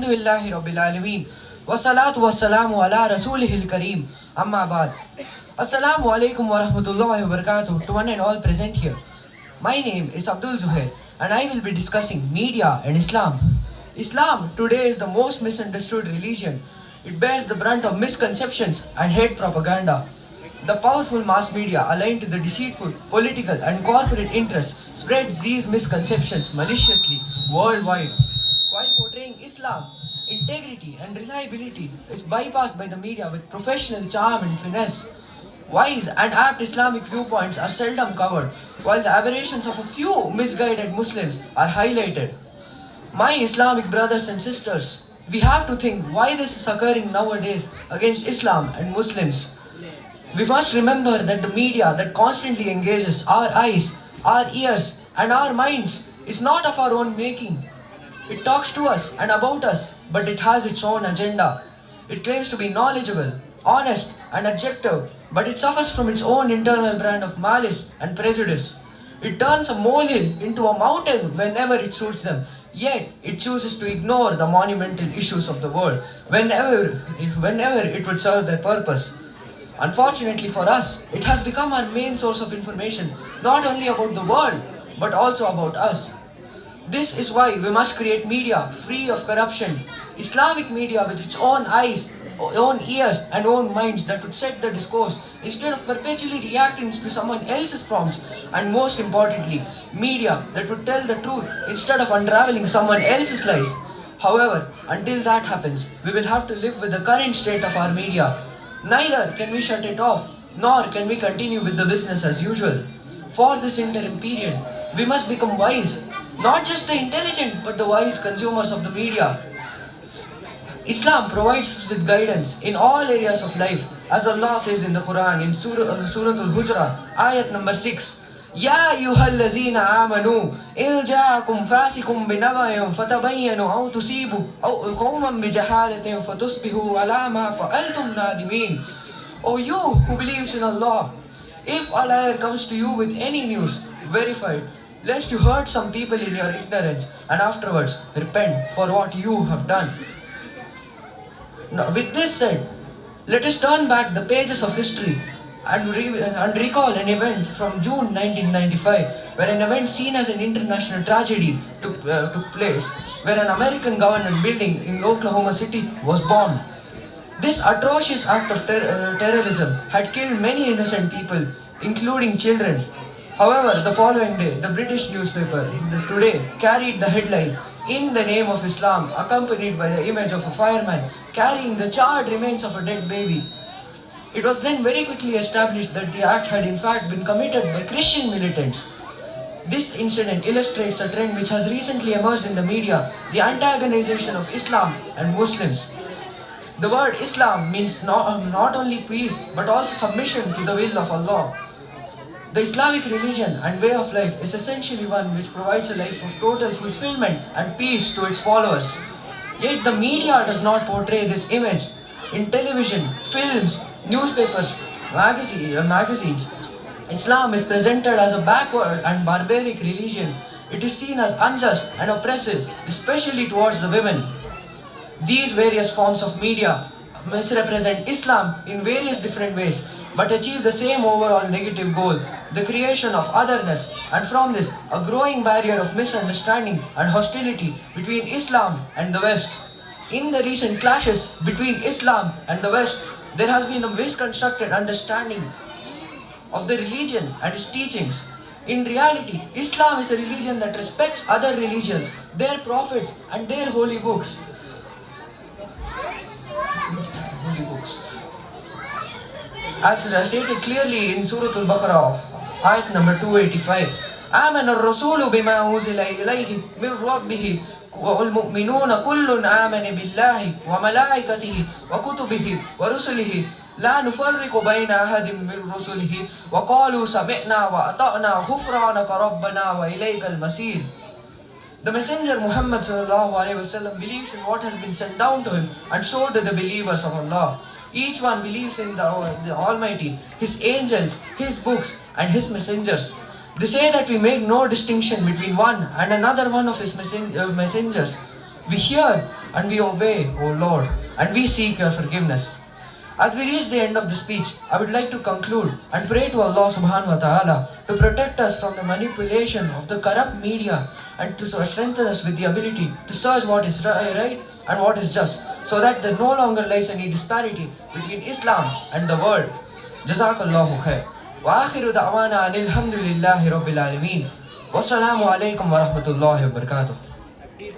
Alhamdulillahi Rabbil Alameen. Wassalatu wassalamu ala Rasulihil Kareem. Amma ba'd. Assalamu alaikum wa rahmatullahi wa barakatuh to one and all present here. My name is Abdul Zuhair and I will be discussing media and Islam. Islam today is the most misunderstood religion. It bears the brunt of misconceptions and hate propaganda. The powerful mass media, aligned to the deceitful political and corporate interests, spreads these misconceptions maliciously worldwide. While portraying Islam, integrity and reliability is bypassed by the media with professional charm and finesse. Wise and apt Islamic viewpoints are seldom covered, while the aberrations of a few misguided Muslims are highlighted. My Islamic brothers and sisters, we have to think why this is occurring nowadays against Islam and Muslims. We must remember that the media that constantly engages our eyes, our ears, and our minds is not of our own making. It talks to us and about us, but it has its own agenda. It claims to be knowledgeable, honest, and objective, but it suffers from its own internal brand of malice and prejudice. It turns a molehill into a mountain whenever it suits them, yet it chooses to ignore the monumental issues of the world whenever it would serve their purpose. Unfortunately for us, it has become our main source of information, not only about the world, but also about us. This is why we must create media free of corruption, Islamic media with its own eyes, own ears, and own minds that would set the discourse instead of perpetually reacting to someone else's prompts, and most importantly, media that would tell the truth instead of unraveling someone else's lies. However, until that happens, we will have to live with the current state of our media. Neither can we shut it off, nor can we continue with the business as usual. For this interim period, we must become wise, not just the intelligent, but the wise consumers of the media. Islam provides us with guidance in all areas of life, as Allah says in the Quran in Surah Al-Hujurat, ayat number 6. يا أيها الذين آمنوا إن جاءكم فاسق بنبأ فتبينوا أو تصيبوا أو قوما بجهالة فتصبحوا على ما فعلتم نادمين. O you who believes in Allah, if a liar comes to you with any news, verify it, lest you hurt some people in your ignorance and afterwards repent for what you have done. Now, with this said, let us turn back the pages of history and recall an event from June 1995, where an event seen as an international tragedy took place, where an American government building in Oklahoma City was bombed. This atrocious act of terrorism had killed many innocent people, including children. However, the following day, the British newspaper, Today, carried the headline, "In the name of Islam," accompanied by the image of a fireman carrying the charred remains of a dead baby. It was then very quickly established that the act had in fact been committed by Christian militants. This incident illustrates a trend which has recently emerged in the media, the antagonization of Islam and Muslims. The word Islam means not only peace but also submission to the will of Allah. The Islamic religion and way of life is essentially one which provides a life of total fulfillment and peace to its followers. Yet the media does not portray this image. In television, films, newspapers, magazines, Islam is presented as a backward and barbaric religion. It is seen as unjust and oppressive, especially towards the women. These various forms of media misrepresent Islam in various different ways, but achieve the same overall negative goal, the creation of otherness, and from this, a growing barrier of misunderstanding and hostility between Islam and the West. In the recent clashes between Islam and the West, there has been a misconstructed understanding of the religion and its teachings. In reality, Islam is a religion that respects other religions, their prophets, and their holy books. As stated clearly in Surah Al-Baqarah, ayat number 285, آمن الرسول بما أنزل إليه من ربه والمؤمنون كل آمن بالله وملائكته وكتبه ورسله لا نفرق بين أحد من رسله وقالوا سمعنا وأطعنا غفرانك ربنا وإليك المصير. The Messenger Muhammad believes in what has been sent down to him, and so do the believers of Allah. Each one believes in the Almighty, His angels, His books, and His messengers. They say that we make no distinction between one and another one of His messengers. We hear and we obey, O Lord, and we seek your forgiveness. As we reach the end of the speech, I would like to conclude and pray to Allah subhanahu wa ta'ala to protect us from the manipulation of the corrupt media and to strengthen us with the ability to search what is right and what is just, so that there no longer lies any disparity between Islam and the world. Jazakallahu khair. Wa akhiru da'wana alhamdulillahi rabbil alameen. Wassalamu alaikum wa rahmatullahi wa barakatuh.